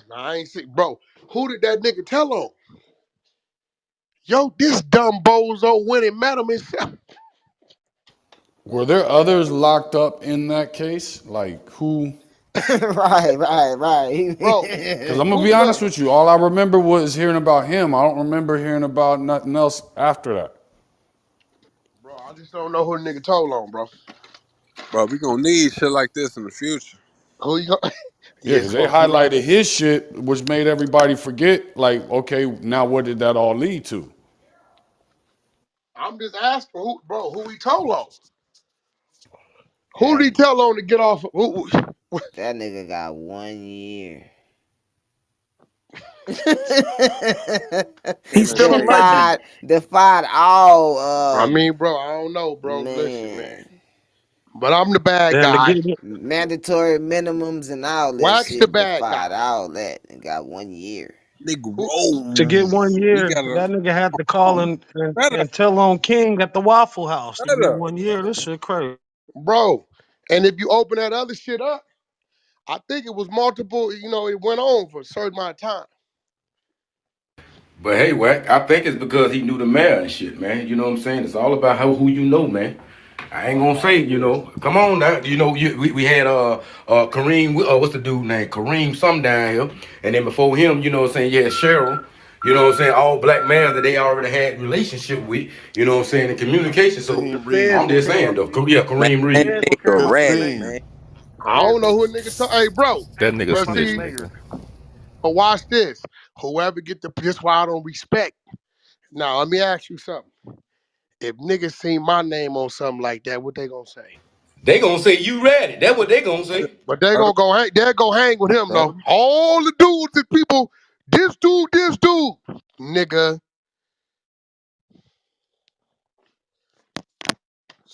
Nah, I ain't see, bro. Who did that nigga tell on? Yo, this dumb bozo went and met him himself. Were there others locked up in that case? Like who? Right. Bro, Because I'm gonna who be honest look, with you. All I remember was hearing about him. I don't remember hearing about nothing else after that. bro, I just don't know who the nigga told on, bro. Bro, we gonna need shit like this in the future. Who you go? Yeah, Yeah, because they cause you right. highlighted his shit, which made everybody forget. Like, okay, now what did that all lead to? I'm just asking who, bro, who he told on? Who did that he tell on to get off? that nigga got 1 year. He's still a legend. Defied all I mean, bro, I don't know, bro. Listen, man. man. But I'm the bad Damn, to guy. get Mandatory minimums and all that Wax the shit. bad guy. Defied all that and got 1 year. Nigga, Who, to get roll. 1 year, We gotta that nigga had to call better, and tell on King at the Waffle House to get better. 1 year. This shit crazy. bro? And if you open that other shit up, I think it was multiple. You know, it went on for a certain amount of time. But hey, Wack, I think it's because he knew the mayor and shit, man. You know what I'm saying? It's all about who you know, man. I ain't gonna say, come on now. We had Kareem, what's the dude name? Kareem some down here. And then before him, you know what I'm saying, yeah, Cheryl. You know what I'm saying? All black males that they already had relationship with, you know what I'm saying, in communication. So The Kareem Reed. feds I'm just came saying up. though, yeah, Man, Kareem that Reed. Feds were nigga coming ratted, today. man. Fifteen. I don't Feds. know who a nigga told. Hey, bro, That nigga but Fucking snitched, see, mayor. nigga. but watch this. Whoever get the, this why I don't respect. Now, let me ask you something. If niggas seen my name on something like that, what they gonna say? They gonna say you read it. That's what they gonna say. But they Better, gonna go hang. They'll go hang with him better. though. All the dudes and people. This dude, nigga.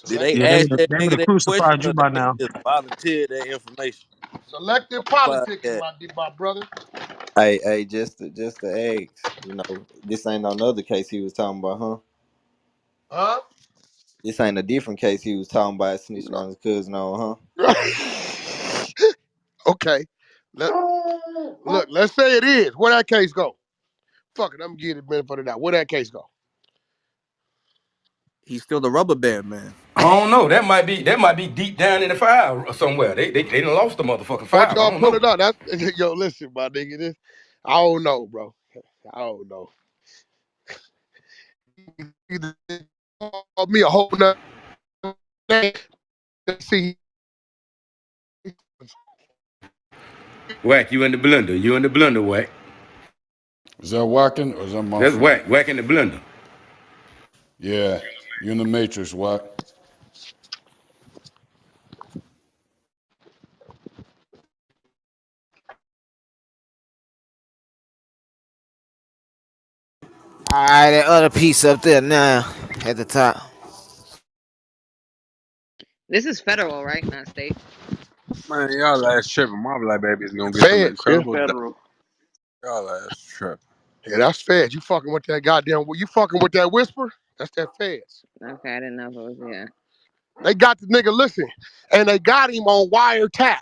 Did they Yeah, Selective, ask that they would nigga have that question crucified you or by they now. just volunteered that information? selective Fuck politicking, that. my brother. Hey, just the eggs. This ain't another case he was talking about, huh? Huh? This ain't a different case he was talking about snitching on his cousin on, Okay. Let, look, let's say it is. Where that case go? Fuck it, I'm gonna give it the benefit of the doubt. Where that case go? He's still the rubber band man. I don't know. That might be deep down in the file or somewhere. They done lost the motherfucking What file. I y'all don't pull know. it up? That's yo. Listen, my nigga. This I don't know, bro. I don't know. Either call me a whole nother name. See, Whack, you in the blender. You in the blender, Whack. Is that whacking or is that my That's phone? Whack. Whack in the blender. Yeah, you in the matrix, whack. Alright, that other piece up there now at the top. This is federal, right? Not state. Man, y'all ass tripping. My black baby is gonna get some feds, yeah. It's incredible dough. federal. Y'all ass tripping. Yeah, that's feds. You fucking with that goddamn. You fucking with that whisper? That's that feds. Okay, I didn't know if it was yeah. They got the nigga listen, and they got him on wiretap.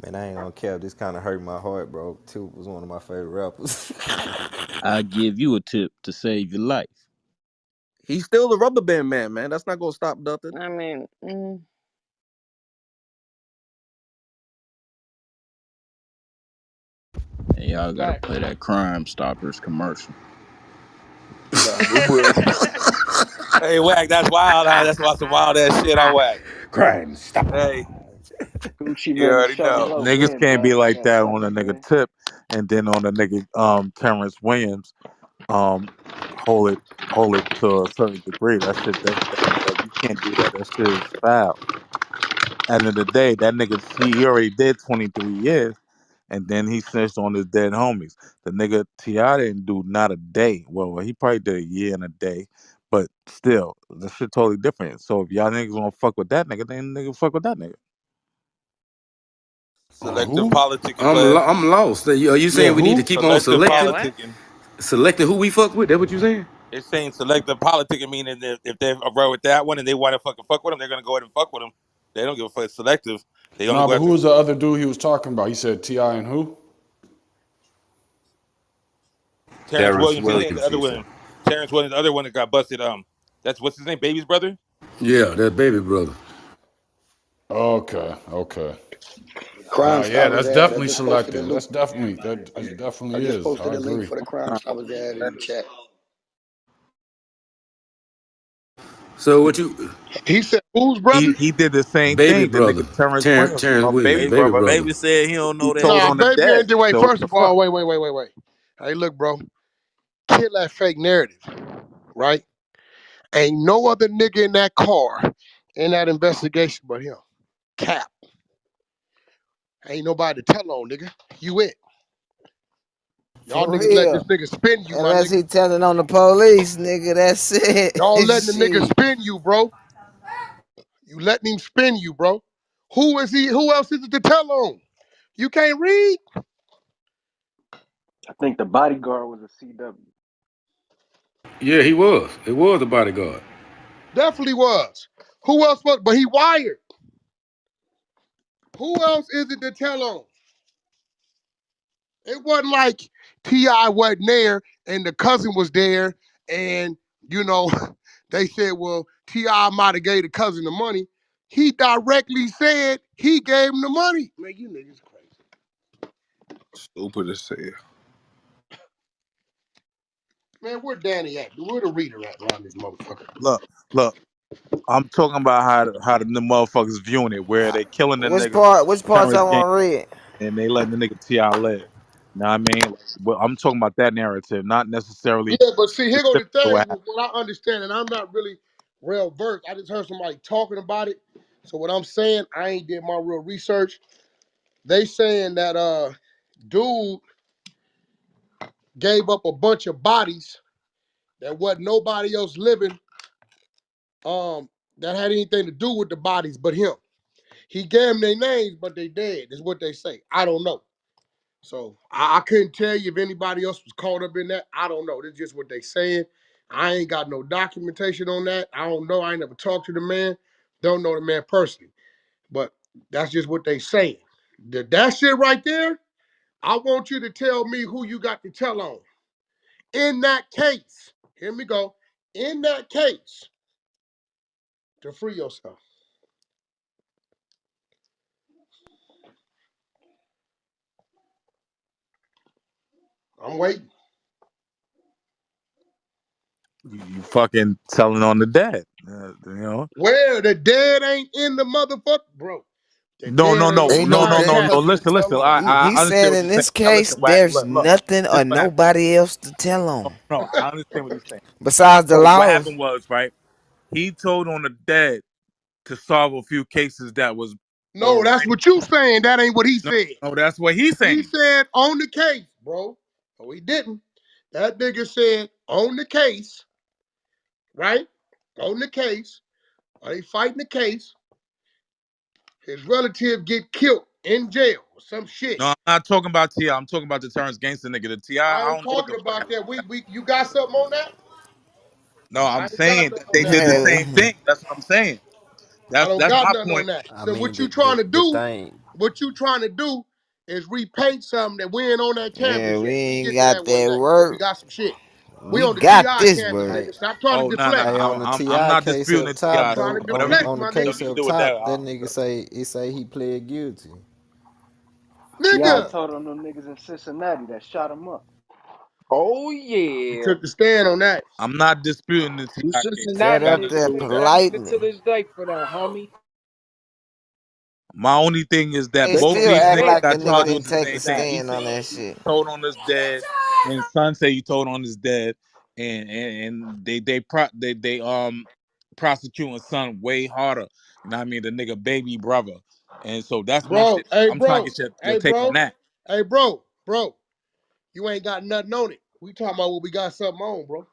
Man, I ain't gonna care. This kind of hurt my heart, bro. Tube was one of my favorite rappers. I give you a tip to save your life. He's still the rubber band man, man. That's not gonna stop nothing. I mean, And y'all gotta Facts. play that Crime Stoppers commercial. Nah, we will. Hey, Wack, that's wild. Huh? That's why some wild ass shit on Wack. Crime stop. Hey, Gucci you Mane already shot know. low. Niggas Been can't be back. like Can't that stop on a it, nigga man. tip, and then on the nigga Terrence Williams um hold it to a certain degree. That shit that you can't do that. That shit is foul. End of the day, that nigga he already did 23 years, and then he snitched on his dead homies. The nigga Ti didn't do not a day. Well, he probably did a year and a day, but still, the shit totally different. So if y'all niggas want to fuck with that nigga, then nigga fuck with that nigga. Selective Who? politicking, player. I'm lost. Are you Yeah, saying we need to who? keep on Selective yeah. selecting, What? politicking. selecting who we fuck with? That what you saying? It's saying selective politicking, meaning that if they're right with that one and they want to fucking fuck with him, they're gonna go ahead and fuck with him. They don't give a fuck. It's selective. They only Nah, go but who after was the other dude he was talking about? He said T.I. and who? Terrence Terrence Williams and the Williams, other he said. one. Terrence Williams, the other one that got busted. That's what's his name, Baby's brother. Yeah, that baby brother. Okay, okay. Crime Yeah, Stoppers that's ad. I definitely just posted a selective. loop. That I definitely just is. posted I a link agree. for the Crime Stoppers ad in the chat. So what you He said, whose He brother? he did the same baby thing. The brother. nigga Terrence Williams, Terrence Williams, baby Baby, baby brother. brother. baby said he don't He know that told Nah, on shit. the baby ain't dead. do. Wait, So what first the of all, fuck? wait. Hey, look, bro. Kill that fake narrative, right? Ain't no other nigga in that car in that investigation but him. Cap. Ain't nobody to tell on, nigga. You it. Y'all For niggas letting this real. nigga spin you, my Unless nigga. he telling on the police, nigga, that's it. Y'all letting the nigga Shit. spin you, bro. You letting him spin you, bro. Who is he? Who else is it to tell on? You can't read? I think the bodyguard was a CW. Yeah, he was. It was a bodyguard. Definitely was. Who else was? But he wired. Who else is it to tell on? It wasn't like T.I. wasn't there and the cousin was there and, you know, they said, well, T.I. might have gave the cousin the money. He directly said he gave him the money. Man, you niggas crazy. Stupid as hell. Man, where Danny at? Where the reader at around this motherfucker? Look, look. I'm talking about how the motherfuckers viewing it, where they killing the Which nigga part? Which parts I Terrence want to read? and they letting the nigga T.I. live. You know what I mean? Like, well, I'm talking about that narrative, not necessarily Yeah, but see, here go the specific to what thing with happened. what I understand, and I'm not really real versed. I just heard somebody talking about it. So what I'm saying, I ain't did my real research. They saying that dude gave up a bunch of bodies that wasn't nobody else living that had anything to do with the bodies but him. He gave them their names, but they dead, is what they say. I don't know. So I couldn't tell you if anybody else was caught up in that. I don't know. That's just what they saying. I ain't got no documentation on that. I don't know. I ain't never talked to the man. Don't know the man personally. But that's just what they saying. That shit right there, I want you to tell me who you got to tell on. In that case, here we go. In that case, to free yourself. I'm waiting. You fucking telling on the dead. You know? Where the dead ain't in the motherfucker, bro. The No, dead no, ain't no, on Ain't no no, no, T.I. dead no, no. cabinet. person to Listen, tell listen. on. He I understand said what in you're saying. this Now case, listen, Wack. there's Look, nothing this or what happened. nobody else to tell No, on no, I understand what he's saying. besides the So what laws. happened was, right? He told on the dead to solve a few cases that was No, that's already. what you saying. That ain't what he No, said. no, that's what he's He saying. said on the case, bro. No, he didn't. That nigga said on the case, right? On the case. Are they fighting the case? His relative get killed in jail or some shit. No, I'm not talking about Ti. I'm talking about the Terrence Gangster nigga. The Ti, I I ain't don't know what talking the fuck about happened. that. We you got something on that? No, I I'm ain't got saying nothing that on they that. did the same Man, thing. That's what I'm saying. I That's don't that's got my nothing on point. that. I So mean what you trying to the do? thing. What you trying to do is repaint something that we ain't on that Yeah, canvas we yet. We ain't get to that got one that day. We work. got some shit. We We on the got T.I. this canvas, work. nigga. Stop trying to Oh no, no, deflect. Hey, on the I'm Ti not case disputing up the top Stop Ti. trying though, to Whatever you deflect, on the my don't nigga. case need to up do with that. top, that nigga say he pled guilty. T.I. Nigga, told on them niggas in Cincinnati that shot him up. Oh he yeah. took the stand on that. I'm not disputing the Ti You case. Sat Cincinnati That up is niggas there true. get drafted to politely. this day for that, homie. My only thing is that They They both put still these their act niggas hands like the got on nigga charged didn't with the take a same thing. motherfuckers. He stand said on that he shit. told on his dad, and son say he told on his dad, and they prosecuting son way harder. You know what I mean? The nigga baby brother, and so that's my Bro, shit. hey I'm trying to bro, get your take on bro, that. hey bro. You ain't got nothing on it. We talking about what we got something on, bro.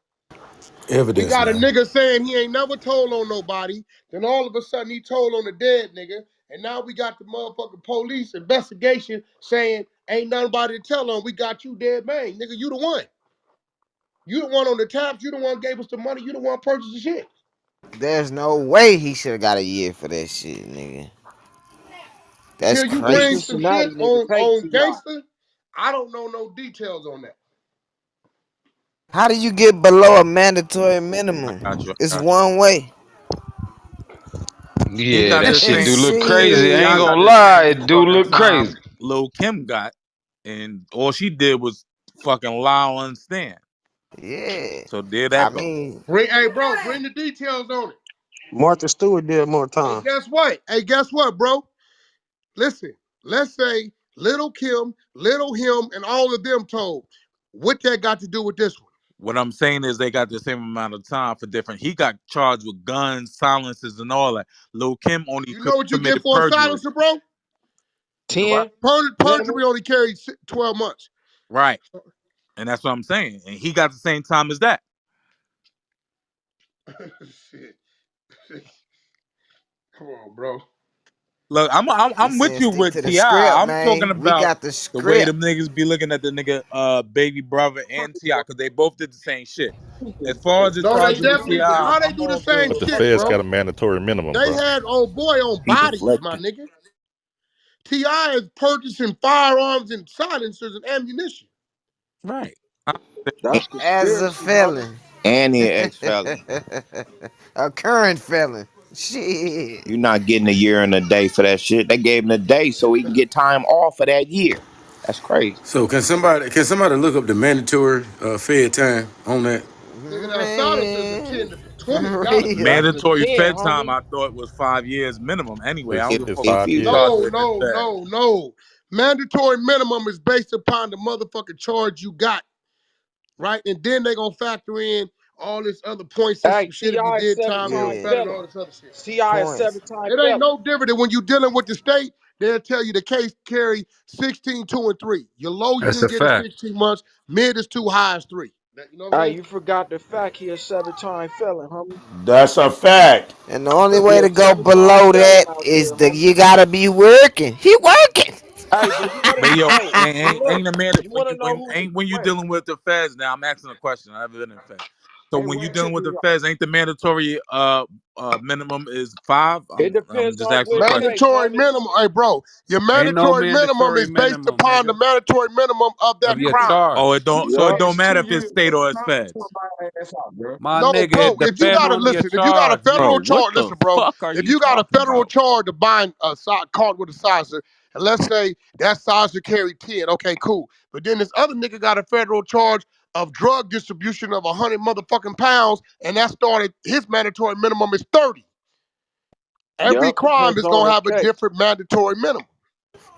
We Evidence, got a man. nigga saying he ain't never told on nobody. Then all of a sudden he told on the dead nigga. And now we got the motherfucking police investigation saying ain't nobody to tell on. We got you dead man. Nigga, you the one. You the one on the taps. You the one gave us the money. You the one purchased the shit. There's no way he should have got a year for that shit, nigga. That's Till you The bring crazy. some shit Cincinnati nigga paid on T.I. gangster, I don't know no details on that. How do you get below a mandatory minimum? Got you. It's I got you. one way. He Yeah, got that the shit same do look time. crazy. I ain't T.I. Shit. got gonna the lie, same it do fucking look time crazy. Lil Kim got, and all she did was fucking lie on stand. Yeah. So there I that go. mean, Hey, bro, bring the details on it. Martha Stewart did more Hey, time. guess what? Hey, guess what, bro? Listen, let's say Little Kim, Little Him, and all of them told. What that got to do with this one? What I'm saying is they got the same amount of time for different. He got charged with guns, silences, and all that. Lil Kim only You know what you get committed for a perjury. silencer, bro? You know what? 10 Perjury minimum. only carries 12 months. Right. And that's what I'm saying. And he got the same time as that. Shit. Come on, bro. Look, he I'm with said you stick with to the Ti. script, I'm talking man. We about got the the way script. them niggas be looking at the nigga baby brother and Ti because they both did the same shit. As far as the No, they charges with Ti, definitely did. How they I'm do the all good same But with the that. shit, feds bro? got a mandatory minimum, They bro. had old boy on He bodies, my deflected. nigga. T.I. is purchasing firearms and silencers and ammunition. Right. I- That's As a conspiracy, homie. felon. And he an ex-felon. A current felon. Shit. You're not getting a year and a day for that shit. They gave him a day so he can get time off for that year. That's crazy. So can somebody look up the mandatory Fed time on that? Nigga, that silencers are Man. 10 to 20. For Gotta be. real. That's the Mandatory 10, Fed time, homie. I thought was 5 years minimum. Anyway, I It's don't If give a it's fuck what if five you he years. charge No, with in the no, Fed. no, no. Mandatory minimum is based upon the motherfucking charge you got, right? And then they gonna factor in all this other points Hey, system shit if you T.I. is did time and you seven-time Yeah. fed and all felon. this other shit. T.I. is Points. seven-time It ain't felon. no different than when you dealing with the state. They'll tell you the case carry 16, 2, and 3. Your low you That's can a get is fact. 16 months. Mid is 2, high is 3. You know what I'm Hey, saying? you forgot the fact he a seven-time felon, homie. That's a fact. And the only He way a to go seven-time below felon that out is there, that homie. you gotta be working. He working. Hey, but you wanna But yo, hey, but look, ain't a man you when wanna you know who when you wait, dealing with the feds now. I'm asking a question. I've been in the feds. So hey, when you wait, dealing check with this the out. feds, ain't the mandatory minimum is 5? It I'm depends just on asking what a question. state, Mandatory homie. minimum. Hey, bro, your Ain't no mandatory minimum mandatory is based minimum, upon the nigga, mandatory minimum of of that your crime. Oh, charge. it Yup. don't It's matter 2 if it's years. state or it's Time to feds. my ass out, bro. My No, nigga, bro, it if you depends gotta on your listen, if you got a charge, Bro, federal nigga. what charge, the listen, bro, fuck are if you you got a talking federal about? charge to bind a caught with a sizer, and let's say that sizer carry 10, okay, cool. But then this other nigga got a federal charge of drug distribution of 100 motherfucking pounds, and that started, his mandatory minimum is 30. Every Yup. crime Depends is on gonna the have a case. different mandatory minimum.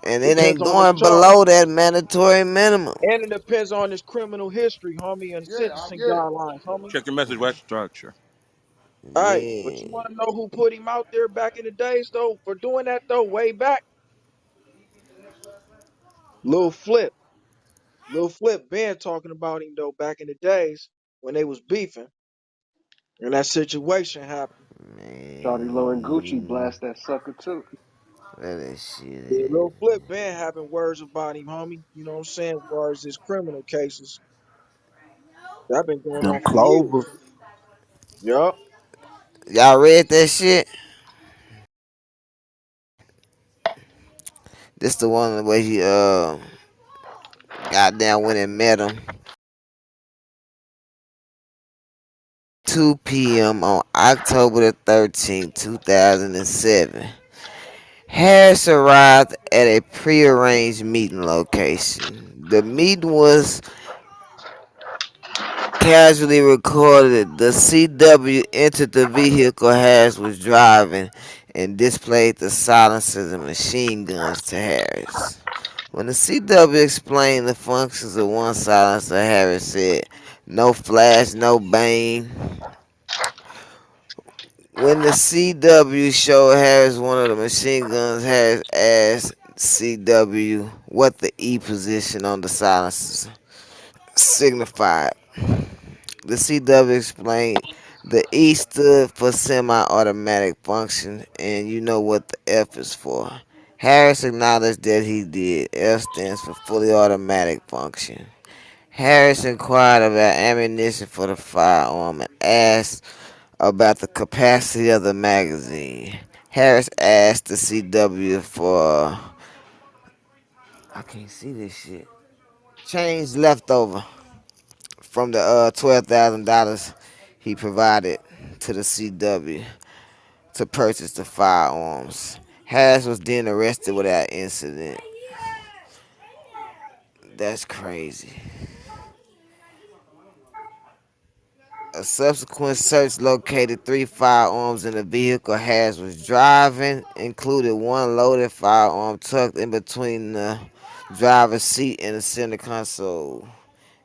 And it Depends ain't on the going charge. below that mandatory minimum. And it depends on his criminal history, homie, and Yeah, I sentencing get it. guidelines, homie. Check your message, Wack. Structure. Hey, but you Yeah. wanna know who put him out there back in the days though for doing that though, way back? Lil Flip. Lil Flip been talking about him though back in the days when they was beefing and that situation happened. Shawty Low and Gucci Man. blast that sucker too. Where that shit Yeah, at? Lil Flip been having words about him, homie. You know what I'm saying? As far as his criminal cases. That been going Them on for Clover. years. Yup. Y'all read that shit? This the one where he got down when and met him. 2 p.m. on October the 13th, 2007. Harris arrived at a prearranged meeting location. The meeting was casually recorded. The CW entered the vehicle Harris was driving and displayed the silencers and machine guns to Harris. When the CW explained the functions of one silencer, Harris said, "No flash, no bang." When the CW showed Harris one of the machine guns, Harris asked CW what the E position on the silencers signified. The CW explained the E stood for semi-automatic function, and you know what the F is for. Harris acknowledged that he did. F stands for fully automatic function. Harris inquired about ammunition for the firearm and asked about the capacity of the magazine. Harris asked the CW for I can't see this shit. Change left over from the $12,000 he provided to the CW to purchase the firearms. Harris was then arrested without incident. That's crazy. A subsequent search located 3 firearms in the vehicle Harris was driving, included one loaded firearm tucked in between the driver's seat and the center console.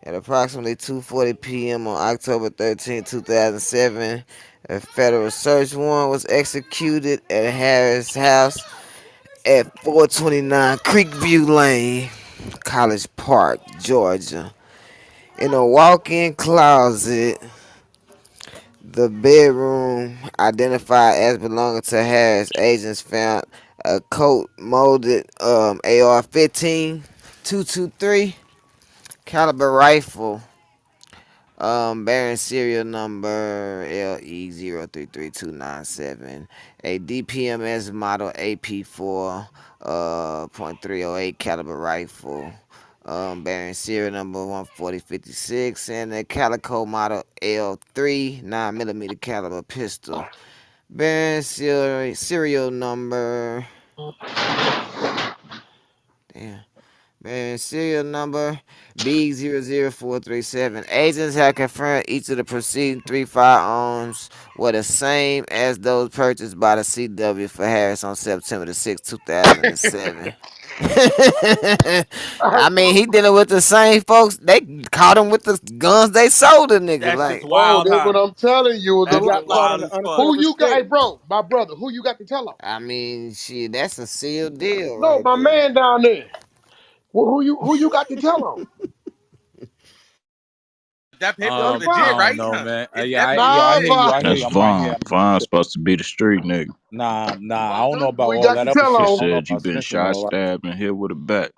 At approximately 2:40 p.m. on October 13, 2007, a federal search warrant was executed at Harris' house at 429 Creekview Lane, College Park, Georgia. In a walk-in closet, the bedroom identified as belonging to Harris, agents found a coat molded AR-15 223 caliber rifle bearing serial number LE033297, a DPMS model AP4 .308 caliber rifle bearing serial number 14056, and a Calico model L3 9mm caliber pistol bearing serial number damn bearing serial number B00437. Agents have confirmed each of the preceding 3 firearms were the same as those purchased by the CW for Harris on September the 6th, 2007. I mean, he dealing with the same folks. They caught him with the guns they sold the nigga. That shit's Like, Bro, wild, that's huh? what I'm telling you. Was a He That lot. got shit caught wild in as the fuck. Who undercover you got? Hey, sting. bro, my brother. Who you got to tell on? I mean, shit, that's a sealed deal No, right my there. man down there. Well, who you got to tell on? That paperwork That's I legit, fine. don't right? know, Huh? man. It's Yeah, definitely yo, Nah, I legit. hear you. I hear That's you. fine. I'm right here. Vaughn. I'm just Vaughn's supposed to be the street nigga. nah. I don't know Who about we all got that to other tell He shit. I on? don't know said you about been snitching and shot, all that. stabbed, and hit with a bat.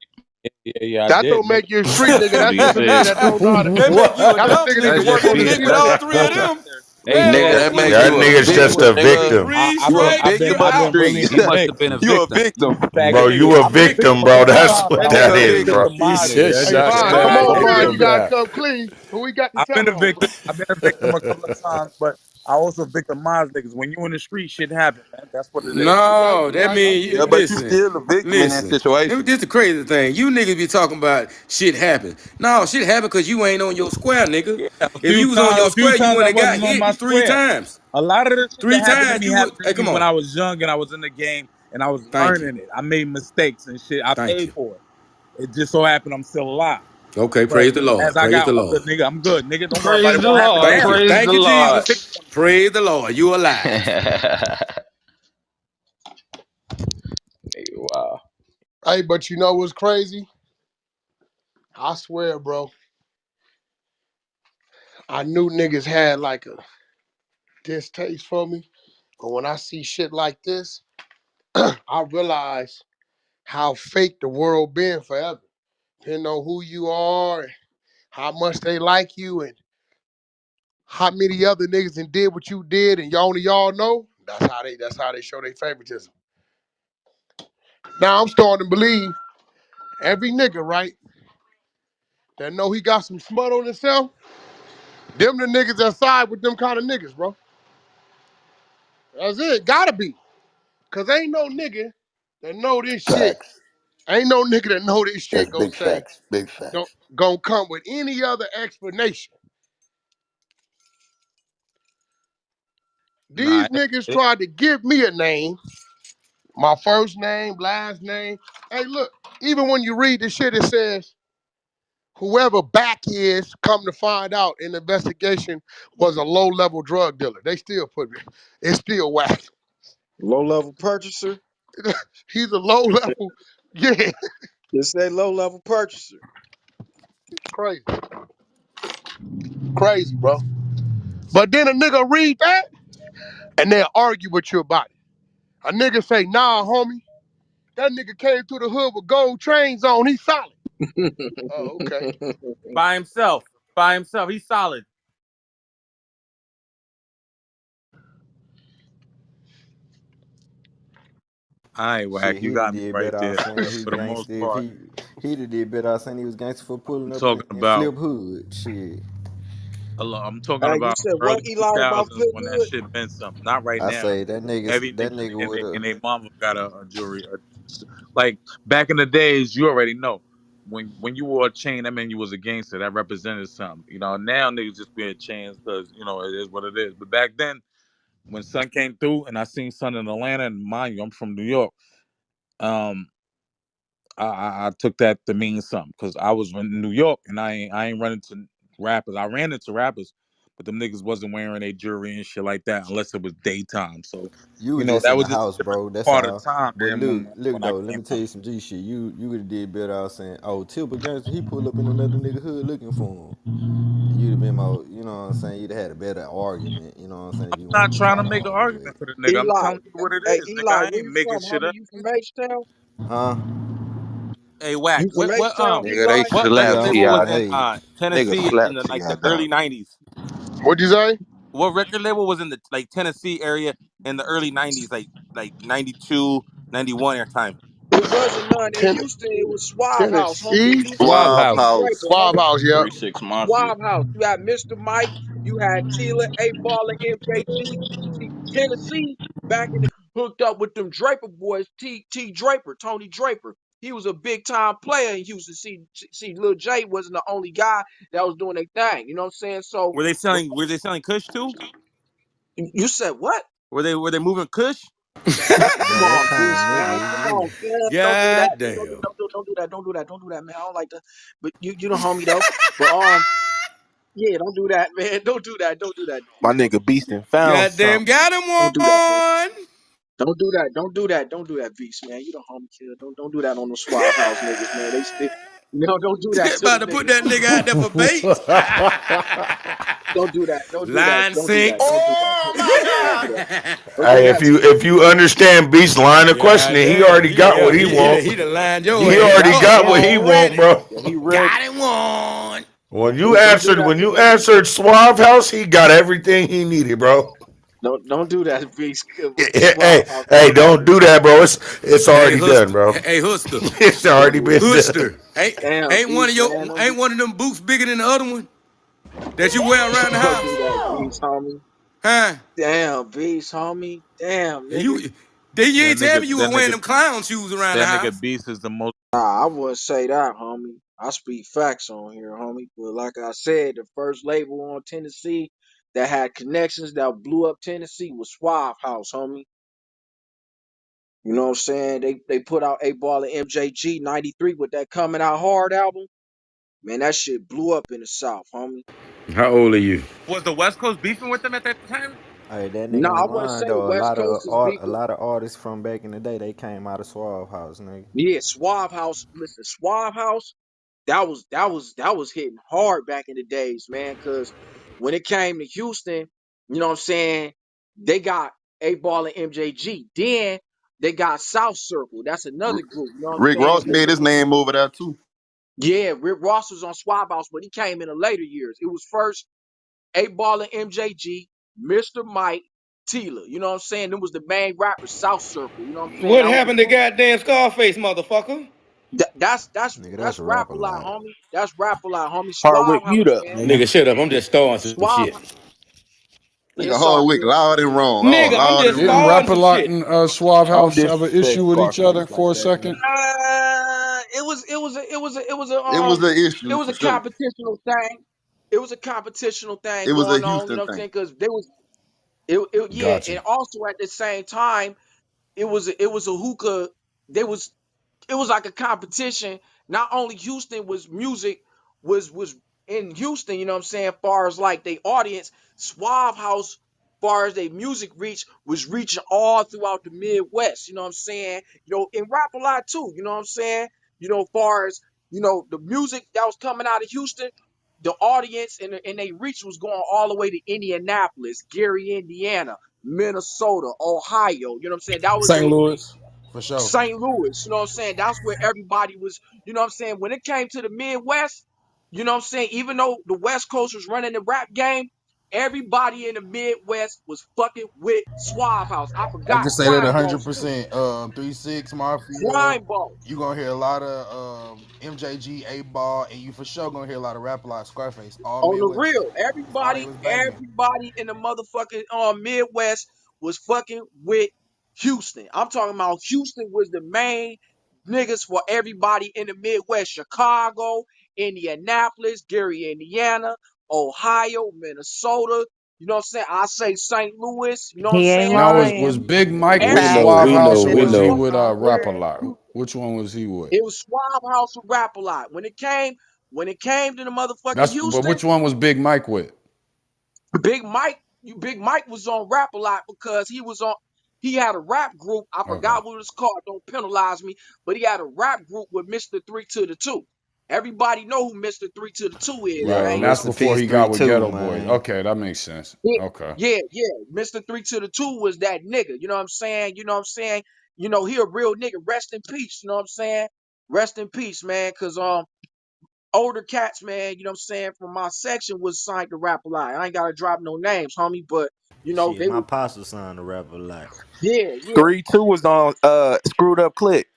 Yeah, I That did, don't nigga. make you a street nigga. That's That's what he just a nigga said. that don't know how to. They make you a That's a What? dumb nigga need to That's snitch. work just on his being Hit with shit. all petty. three of them. Hey, Hell man. That yeah. makes That you a nigga's Hey, just victim, a nigga. victim. I've You a been, Straight I've been, victim of I've the been out. really He streets. must hey, have been a You a victim. victim. you Bro, faggot you niggas. a I've been a victim, victim of bro. my That's time, but what I That that nigga wasn't a a is, victim. bro. victim He minded. said That Hey, shit shot, been fine. bad stabbed, Come and on, hit before. with fine. a You gotta bat. come clean. Who we got to I've tell been a on? victim. I've been a victim of a couple of times, but I also victimized niggas. When you in the street, shit happen, man. That's what it is. You right. No, You that right. I mean get Yeah, it. but you listen, still a victim in that listen. situation. This the crazy thing. You niggas be talking about shit happen. No, shit happen because you ain't on your square, nigga. Yeah, If you was on your a few square, you times wouldn't I have got wasn't on my hit 3 square. times. A lot of the shit that Three happened to times me you would. happened to Hey, me come when on. I was young and I was in the game and I was Thank you. learning it. I made mistakes and shit. I Thank paid you. for it. It just so happened I'm still alive. Okay, But praise the Lord. as I Praise got the older, Lord. nigga, I'm good. Nigga, don't worry about Praise it. the Won't happen Lord. Thank now. you. Praise Thank the you, Lord. Jesus. Praise the Lord. You alive. Wow. Hey, but you know what's crazy? I swear, bro. I knew niggas had like a distaste for me, but when I see shit like this, I realize how fake the world been forever. Depending on who you are, and how much they like you, and how many other niggas and did what you did, and y'all only y'all know. That's how they show their favoritism. Now I'm starting to believe every nigga, right, that know he got some smut on himself, them the niggas that side with them kind of niggas, bro. That's it. Gotta be. Cause ain't no nigga that know this shit. Facts. Ain't no nigga that know this That's shit gonna big say, facts. Big don't facts. gonna come with any other explanation. Nah, These niggas tried to give me a name, my first name, last name. Hey, look, even when you read the shit, it says whoever back is, come to find out in the investigation was a low-level drug dealer. They still put me. It's still whack. Low level purchaser. He's a low-level, yeah, It say low level purchaser. crazy, crazy, bro. But then a nigga read that and they'll argue with you about it. A nigga say, nah, homie, that nigga came through the hood with gold trains on. He solid. Oh, okay. By himself. By himself. He's solid. All right, Wack, Shit, you he'd have got me did right better off there. saying he For the most gangster if part, he'd have did better off saying he was gangster for pulling I'm up talking and about. flip hood. Shit. I'm talking Hey, you about said what, early Eli, about 2000s when that Flipwood? shit meant something. Not right I now. say that Every nigga nigga and would and have. they mama got a jewelry. Like back in the days, you already know. When you wore a chain, that meant you was a gangster. That represented something. You know, now niggas just wear chains because, it is what it is. But back then, when Son came through and I seen Son in Atlanta, and mind you, I'm from New York. Um, I took that to mean something because I was in New York and I ain't running to rappers. I ran into rappers, but them niggas wasn't wearing their jewelry and shit like that unless it was daytime. So, You was just that in the was just a house, different bro. That's part of the all. time, But man. look When I though. Let came me tell from, you some G shit. You would have did better off saying, "Oh, Tilba gangster, he pulled up in another nigga hood looking for him." You'd have been more. You know what I'm saying? You'd have had a better argument. You know what I'm saying? If I'm you not wanted to trying try to to make an argue with argument it, for the nigga. I'm Eli. telling you what it Hey, is, nigga. Eli, I where ain't you making from, shit homie? up. You from H-Town? huh? Hey, Wack, You from H-Town, what Nigga, they Eli? what Nigga, slap record I'm label from was the Ti. in A. Nigga Tennessee in slap the Ti like the dog. early '90s? What'd you say? What record label was in the like Tennessee area in the early '90s, like 92, 91 air time? It wasn't none in Ten- Houston. It was Suave House, homie, in Tennessee? Houston. It Swab was Suave House, T House. Draper, Swab homie. House, yeah. 3-6 Mafia. Suave House. You had Mr. Mike. You had Tila, A Ball, and MJG. See, Tennessee back in the hooked up with them Draper boys. T Draper, Tony Draper. He was a big time player in Houston. See, Lil J wasn't the only guy that was doing their thing. You know what I'm saying? So, Were they selling Kush too? you said what? Were they moving Kush? Come Bro, that on, kind Beast, of man. nigga Come is on, you. man. Don't do that. God Don't do, damn. don't do, don't do that. Don't do that. Don't do that, man. I don't like that. But you the homie though. But yeah, don't do that, man. Don't do that. Don't do that. My nigga Beastin found Goddamn, something. got him Don't do that, man. one. Don't do that. Don't do that. Don't do that, Beast, man. You the homie kid. Don't do that on the Suave House niggas, man. They still. No, don't do that to About them to put niggas, that man. nigga out there for bait. Don't do that. Don't do that. Line Don't do that. six. Don't do that. Oh Don't do my that. Don't do God. that. Don't do Hey, that if to you them if niggas. you understand Beast's line of God questioning, he damn. already got what Yeah, he want. he done lined your He ass already up got what he want, already. bro. Yeah, he ready. Got him one. Don't do When you that. answered Suave House, he got everything he needed, bro. Don't do that, Beast, with the Hey, Suave House hey, niggas, don't man. do that, bro. It's Hey, already done, Huster. bro. Hey, Huster. It's Don't already do that. been done. Huster. Ain't Damn, ain't one of Beast, your man. ain't one of them boots bigger than the other one that you wear around the Don't do house? that, Beast, homie. Huh? Damn, Beast, homie. Damn, And nigga. you then you That ain't tell nigga, me you that were wearing nigga, them clown shoes around the that nigga house. Beast is the most. Nah, I wouldn't say that, homie. I speak facts on here, homie. But like I said, the first label on Tennessee that had connections that blew up Tennessee was Suave House, homie. You know what I'm saying? They put out A Ball and MJG 93 with that Coming Out Hard album. Man, that shit blew up in the South, homie. How old are you? Was the West Coast beefing with them at that time? Hey, that Nah, nigga I ain't wouldn't lying say though. West Coast is A beefing. lot of artists from back in the day, they came out of Suave House, nigga. Yeah, Suave House. Listen, Suave House. That was hitting hard back in the days, man. Cause when it came to Houston, you know what I'm saying, they got A Ball and MJG. Then they got South Circle. That's another group. You know what I'm Rick saying? Ross made his name over there too. Yeah, Rick Ross was on Swab House, but he came in the later years. It was first A Ball and MJG, Mr. Mike, Tila. You know what I'm saying? It was the main rappers, South Circle. You know what I'm saying? What That was the happened to group. goddamn Scarface, motherfucker? Nigga, That's that's rap rap a a lot, lot. homie. That's rap a lot, homie. Swab Hardwick, mute House, up, man. nigga. Nigga, shut up. I'm just starting some Swab. shit. Nigga It's all Hardwick good. loud and wrong. All Nigga, I'm loud just and Didn't wrong. starting some Rap-A-Lot shit. and Suave Don't House have an issue disrespect with each other Scarface like for a that, second? man. It was an It issue was for a sure. competitional thing. It was a competitional thing It was a going on. You Houston know what I'm thing. saying? Because there was yeah, Got you. and also at the same time, it was a hookah. There was it was like a competition. Not only Houston was music was in Houston, you know what I'm saying, far as like the audience, Suave House, far as their music reach, was reaching all throughout the Midwest, you know what I'm saying? And rap a lot too, you know what I'm saying? Far as, the music that was coming out of Houston, the audience and they reach was going all the way to Indianapolis, Gary, Indiana, Minnesota, Ohio, you know what I'm saying? That was St. a Louis, for sure. St. Louis, you know what I'm saying? That's where everybody was, you know what I'm saying? When it came to the Midwest, you know what I'm saying? Even though the West Coast was running the rap game, everybody in the Midwest was fucking with Suave House. I I forgot can say that Crime Boss too. 100%. 3-6 Mafia. Crime Boss. You gonna hear a lot of MJG, 8 Ball, and you for sure gonna hear a lot of rap, a lot of Scarface, all On the Midwest. real, That's all they was banging. everybody in the motherfucking Midwest was fucking with Houston. I'm talking about Houston was the main niggas for everybody in the Midwest. Chicago, Indianapolis, Gary, Indiana, Ohio, Minnesota. You know what I'm saying? I say St. Louis. You know what I'm He ain't saying? Now was lying. Big Mike with Facts. Suave Everybody House or in Houston the was is he all with Midwest. Rap a word. Lot? Which one was he with? It was Suave House who rap a lot. When it came to the motherfucking But Houston, which one was Big Mike with? Big Mike was on rap a lot because he had a rap group. I Okay. forgot what it was called. Don't penalize me, but he had a rap group with Mr. 3 to the 2. Everybody know who Mr. 3 to the 2 is, Right, Yo, man. and You that's rest in before peace, he got with 3-2, Ghetto Boys. man. Okay, that makes sense. know? Okay. Yeah. Mr. 3 to the 2 was that nigga. You know what I'm saying? You know, he a real nigga. Rest in peace. You know what I'm saying? Rest in peace, man. Cause older cats, man, you know what I'm saying, from my section was signed to Rap a Lot. I ain't gotta drop no names, homie, but you know, Shit, they my was pops was signed to rap a lot. yeah. 3-2 was on Screwed Up Click.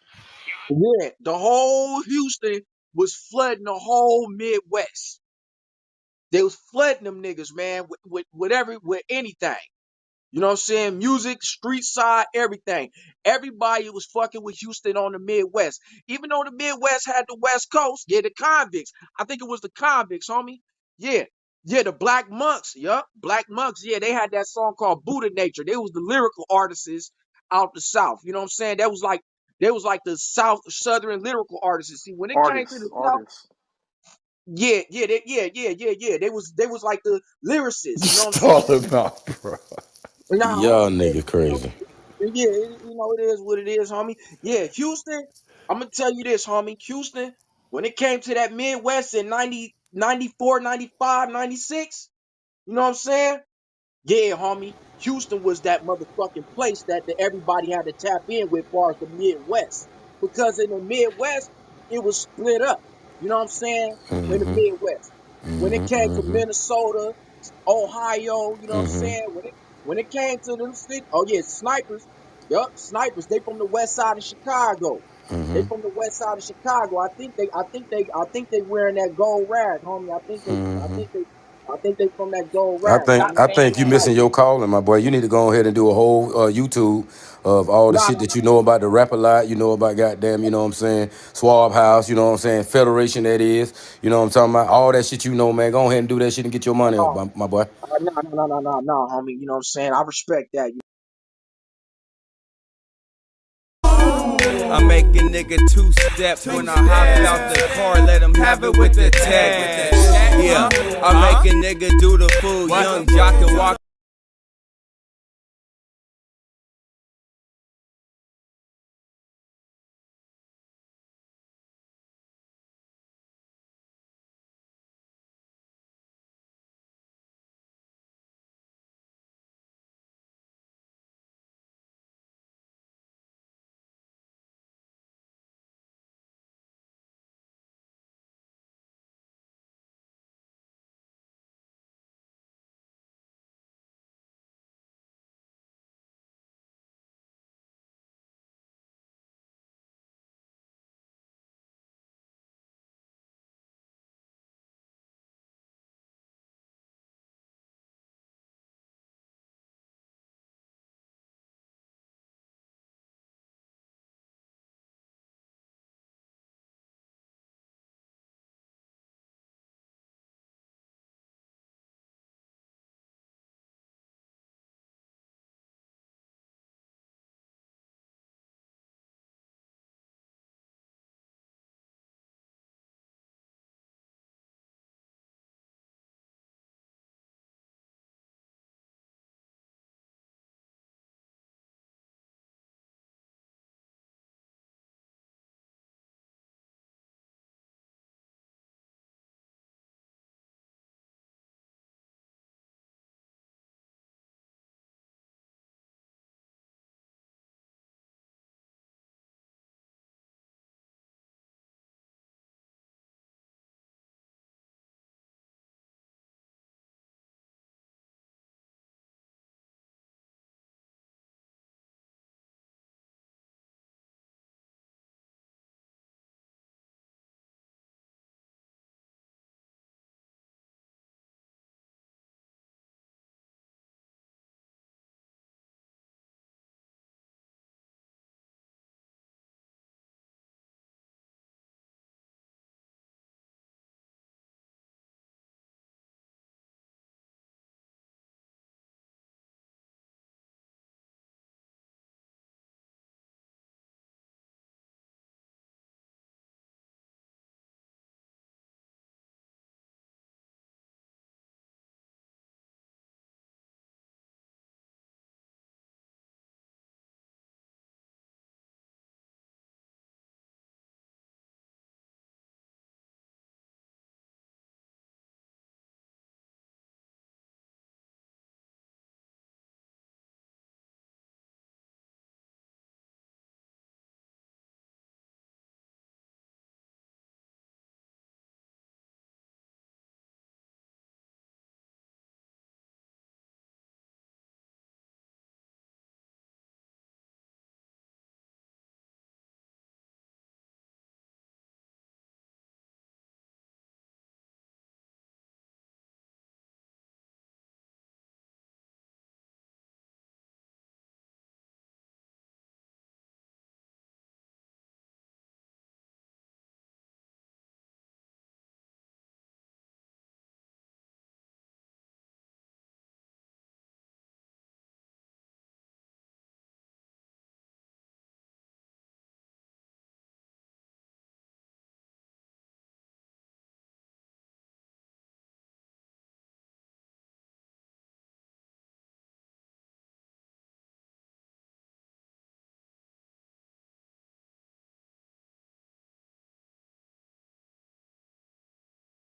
Yeah, the whole Houston was flooding the whole Midwest. They was flooding them niggas, man, with anything. You know what I'm saying? Music, street side, everything. Everybody was fucking with Houston on the Midwest. Even though the Midwest had the West Coast, yeah, the convicts. I think it was the convicts, homie. Yeah. Yeah, the Black Monks. Yup. Black Monks. Yeah, they had that song called Buddha Nature. They was the lyrical artists out the South. You know what I'm saying? They was like the Southern lyrical artists. See, when it came to the South, Artists. yeah. They was like the lyricists. You know what I'm Just saying? all about, bro. Nah, Y'all homie, yeah, nigga crazy. it is what it is, homie. Yeah, Houston, I'm gonna tell you this, homie. Houston, when it came to that Midwest in 90, 94, 95, 96, you know what I'm saying? Yeah, homie. Houston was that motherfucking place that everybody had to tap in with, far as the Midwest. Because in the Midwest, it was split up. You know what I'm saying? In the Midwest. When it came to Minnesota, Ohio, you know what I'm saying? When it came to them cities, oh yeah, snipers. Yup, snipers. They from the west side of Chicago. They from the west side of Chicago. I think they wearing that gold rag, homie. I think they from that gold I rag, think homie. I think you missing your calling, my boy. You need to go ahead and do a whole YouTube of all the Nah, shit that you know about the rap a lot. You know about goddamn, you know what I'm saying, Swab House. You know what I'm saying, Federation. That is, you know what I'm talking about. All that shit you know, man. Go ahead and do that shit and get your money up, nah, my boy. nah, homie. You know what I'm saying? I respect that. I make a nigga two-step when I hop out the car, let him have it with the tag. Yeah, I make a nigga do the fool, young jock and walk.